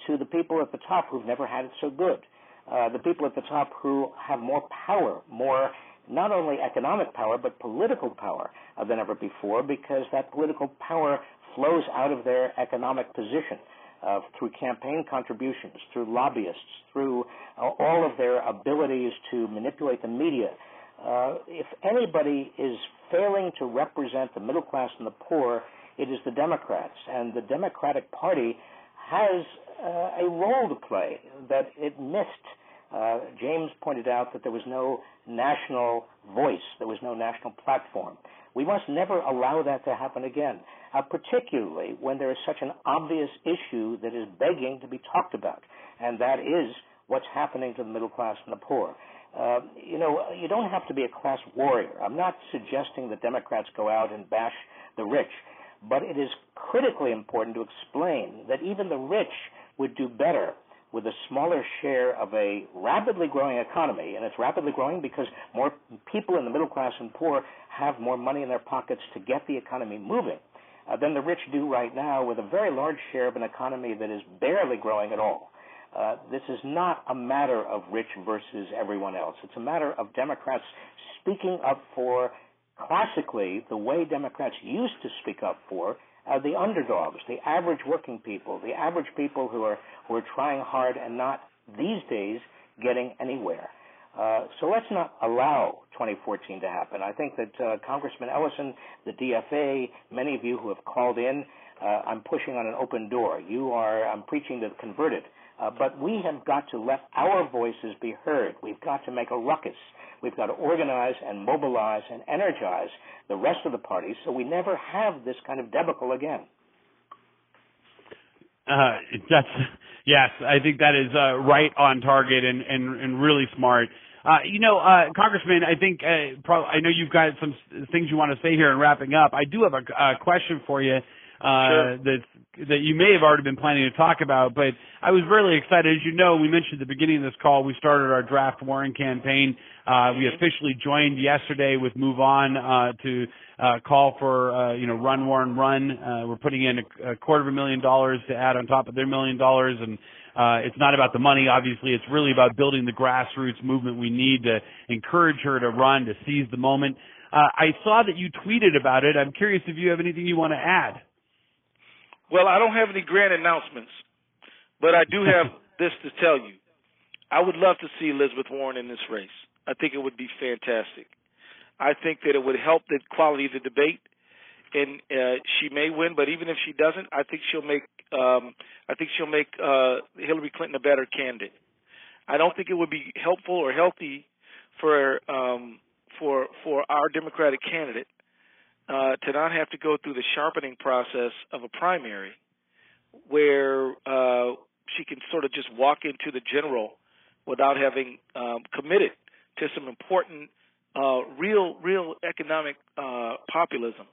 to the people at the top who've never had it so good, the people at the top who have more power, more not only economic power but political power than ever before, because that political power flows out of their economic position through campaign contributions, through lobbyists, through all of their abilities to manipulate the media. If anybody is failing to represent the middle class and the poor, it is the Democrats. And the Democratic Party has a role to play that it missed. James pointed out that there was no national voice, there was no national platform. We must never allow that to happen again, particularly when there is such an obvious issue that is begging to be talked about, and that is what's happening to the middle class and the poor. You don't have to be a class warrior. I'm not suggesting that Democrats go out and bash the rich, but it is critically important to explain that even the rich would do better with a smaller share of a rapidly growing economy, and it's rapidly growing because more people in the middle class and poor have more money in their pockets to get the economy moving than the rich do right now with a very large share of an economy that is barely growing at all. This is not a matter of rich versus everyone else. It's a matter of Democrats speaking up for, classically, the way Democrats used to speak up for the underdogs, the average working people, the average people who are trying hard and not these days getting anywhere. So let's not allow 2014 to happen. I think that Congressman Ellison, the DFA, many of you who have called in, I'm pushing on an open door. I'm preaching to the converted. But we have got to let our voices be heard. We've got to make a ruckus. We've got to organize and mobilize and energize the rest of the parties so we never have this kind of debacle again. Yes, I think that is right on target and really smart. Congressman, I think I know you've got some things you want to say here in wrapping up. I do have a question for you. Sure. that you may have already been planning to talk about, but I was really excited. As you know, we mentioned at the beginning of this call, we started our draft warrant campaign. We officially joined yesterday with Move On to call for Run Warren Run. We're putting in a $250,000 to add on top of their $1 million, and it's not about the money, obviously. It's really about building the grassroots movement we need to encourage her to run, to seize the moment. I saw that you tweeted about it. I'm curious if you have anything you want to add. Well, I don't have any grand announcements, but I do have this to tell you. I would love to see Elizabeth Warren in this race. I think it would be fantastic. I think that it would help the quality of the debate, and she may win. But even if she doesn't, I think she'll make Hillary Clinton a better candidate. I don't think it would be helpful or healthy for our Democratic candidate to not have to go through the sharpening process of a primary where she can sort of just walk into the general without having committed to some important real economic populism.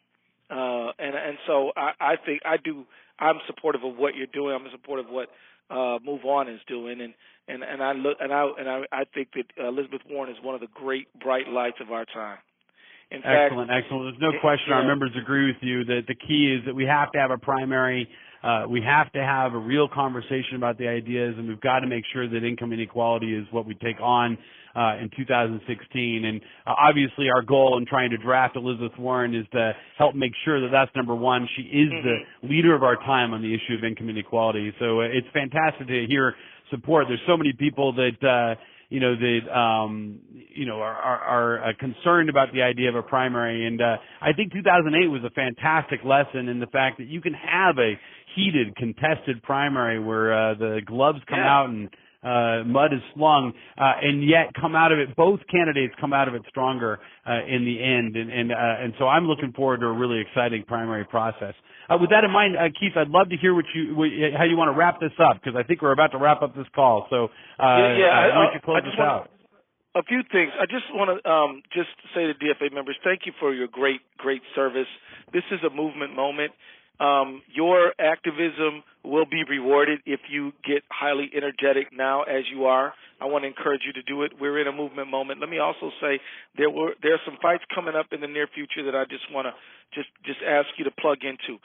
And so I think I'm supportive of what you're doing. I'm supportive of what Move On is doing, and I think that Elizabeth Warren is one of the great bright lights of our time. In fact, excellent. There's no question our members agree with you that the key is that we have to have a primary. We have to have a real conversation about the ideas, and we've got to make sure that income inequality is what we take on in 2016. And obviously our goal in trying to draft Elizabeth Warren is to help make sure that that's number one. She is the leader of our time on the issue of income inequality. So it's fantastic to hear support. There's so many people that are concerned about the idea of a primary. And I think 2008 was a fantastic lesson in the fact that you can have a heated, contested primary where the gloves come out and mud is slung, and yet come out of it, both candidates come out of it stronger in the end. And so I'm looking forward to a really exciting primary process. With that in mind, Keith, I'd love to hear how you want to wrap this up, because I think we're about to wrap up this call. So why don't you close this out? A few things. I just want to just say to DFA members, thank you for your great service. This is a movement moment. Your activism will be rewarded if you get highly energetic now as you are. I want to encourage you to do it. We're in a movement moment. Let me also say there are some fights coming up in the near future that I just want to just ask you to plug into.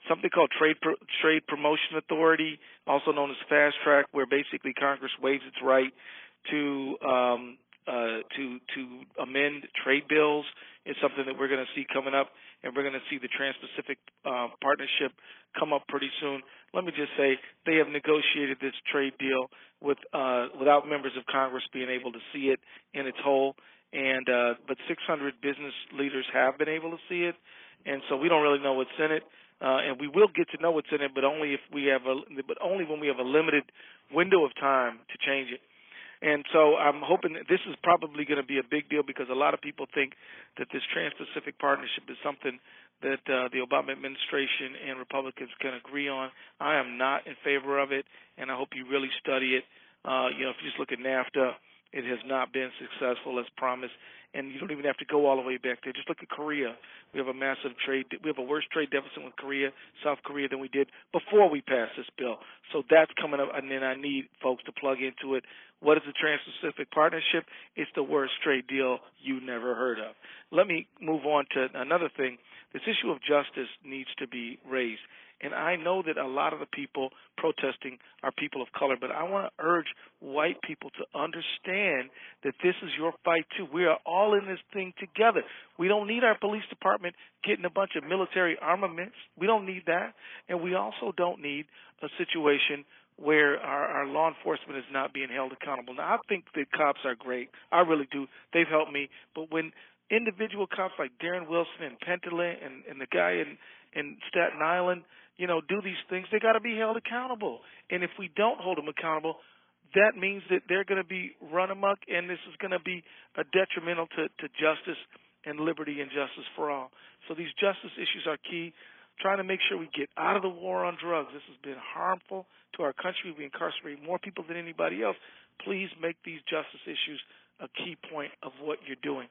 Something called Trade Promotion Authority, also known as Fast Track, where basically Congress waives its right to to amend trade bills is something that we're going to see coming up, and we're going to see the Trans-Pacific Partnership come up pretty soon. Let me just say they have negotiated this trade deal without members of Congress being able to see it in its whole, but 600 business leaders have been able to see it, and so we don't really know what's in it. And we will get to know what's in it, but only when we have a limited window of time to change it. And so I'm hoping that this is probably going to be a big deal because a lot of people think that this Trans-Pacific Partnership is something that the Obama administration and Republicans can agree on. I am not in favor of it, and I hope you really study it. If you just look at NAFTA, it has not been successful as promised, and you don't even have to go all the way back there. Just look at Korea. We have a massive we have a worse trade deficit with Korea, South Korea, than we did before we passed this bill. So that's coming up, and then I need folks to plug into it. What is the Trans-Pacific Partnership? It's the worst trade deal you never heard of. Let me move on to another thing. This issue of justice needs to be raised. And I know that a lot of the people protesting are people of color, but I want to urge white people to understand that this is your fight too. We are all in this thing together. We don't need our police department getting a bunch of military armaments. We don't need that. And we also don't need a situation where our law enforcement is not being held accountable. Now, I think the cops are great. I really do. They've helped me. But when individual cops like Darren Wilson and Pentland and the guy in Staten Island, do these things, they got to be held accountable. And if we don't hold them accountable, that means that they're going to be run amok, and this is going to be a detrimental to justice and liberty and justice for all. So these justice issues are key. Trying to make sure we get out of the war on drugs. This has been harmful to our country. We incarcerate more people than anybody else. Please make these justice issues a key point of what you're doing.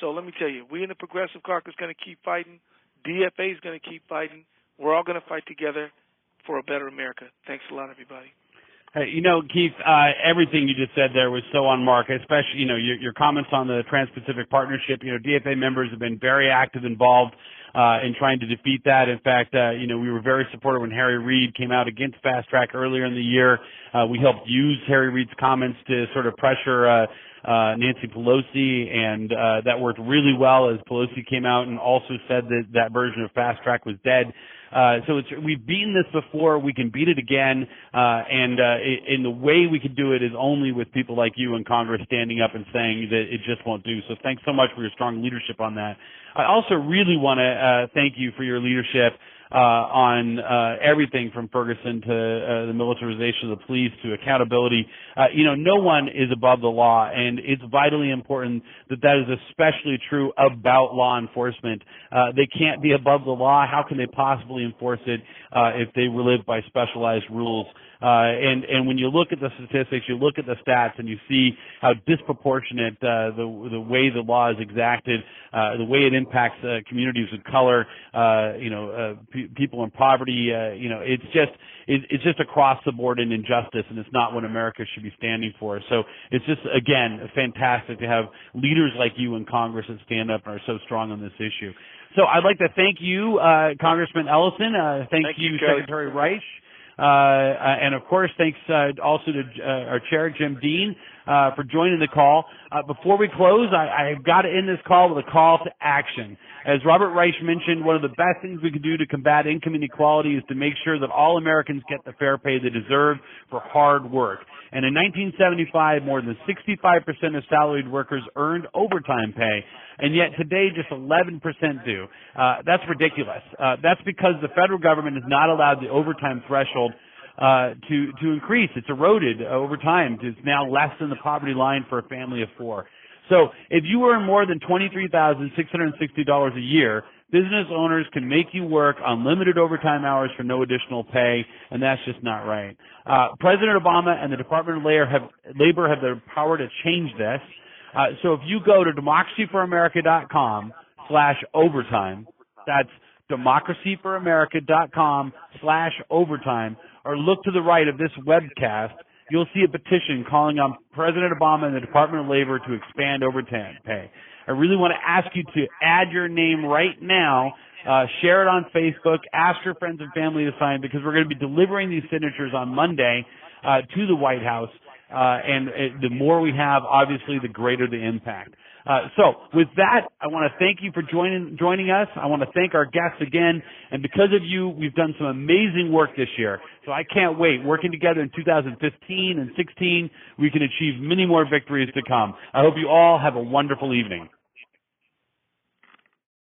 So let me tell you, we in the Progressive Caucus are going to keep fighting. DFA is going to keep fighting. We're all going to fight together for a better America. Thanks a lot, everybody. Hey, Keith, everything you just said there was so on mark, especially, your comments on the Trans-Pacific Partnership. DFA members have been very active, involved in trying to defeat that. In fact, we were very supportive when Harry Reid came out against Fast Track earlier in the year. We helped use Harry Reid's comments to sort of pressure Nancy Pelosi, and that worked really well as Pelosi came out and also said that version of Fast Track was dead. So we've beaten this before. We can beat it again, and the way we can do it is only with people like you in Congress standing up and saying that it just won't do. So thanks so much for your strong leadership on that. I also really want to thank you for your leadership on everything from Ferguson to the militarization of the police to accountability. No one is above the law, and it's vitally important that is especially true about law enforcement. They can't be above the law. How can they possibly enforce it if they live by specialized rules? And when you look at the statistics, you look at the stats, and you see how disproportionate the way the law is exacted, the way it impacts communities of color, people in poverty. It's just across the board an injustice, and it's not what America should be standing for. So it's just, again, fantastic to have leaders like you in Congress that stand up and are so strong on this issue. So I'd like to thank you, Congressman Ellison. Thank you, Secretary Reich. And of course, thanks also to our chair, Jim Dean, for joining the call. Before we close, I've got to end this call with a call to action. As Robert Reich mentioned, one of the best things we can do to combat income inequality is to make sure that all Americans get the fair pay they deserve for hard work. And in 1975, more than 65% of salaried workers earned overtime pay, and yet today just 11% do. That's ridiculous. That's because the federal government has not allowed the overtime threshold to increase. It's eroded over time. It's now less than the poverty line for a family of four. So if you earn more than $23,660 a year, business owners can make you work unlimited overtime hours for no additional pay, and that's just not right. President Obama and the Department of Labor have the power to change this. So if you go to democracyforamerica.com/overtime, that's democracyforamerica.com/overtime, or look to the right of this webcast, you'll see a petition calling on President Obama and the Department of Labor to expand overtime pay. I really want to ask you to add your name right now, share it on Facebook, ask your friends and family to sign, because we're going to be delivering these signatures on Monday to the White House. and the more we have, obviously, the greater the impact. So with that, I want to thank you for joining us. I want to thank our guests again. And because of you, we've done some amazing work this year. So I can't wait. Working together in 2015 and 16, we can achieve many more victories to come. I hope you all have a wonderful evening.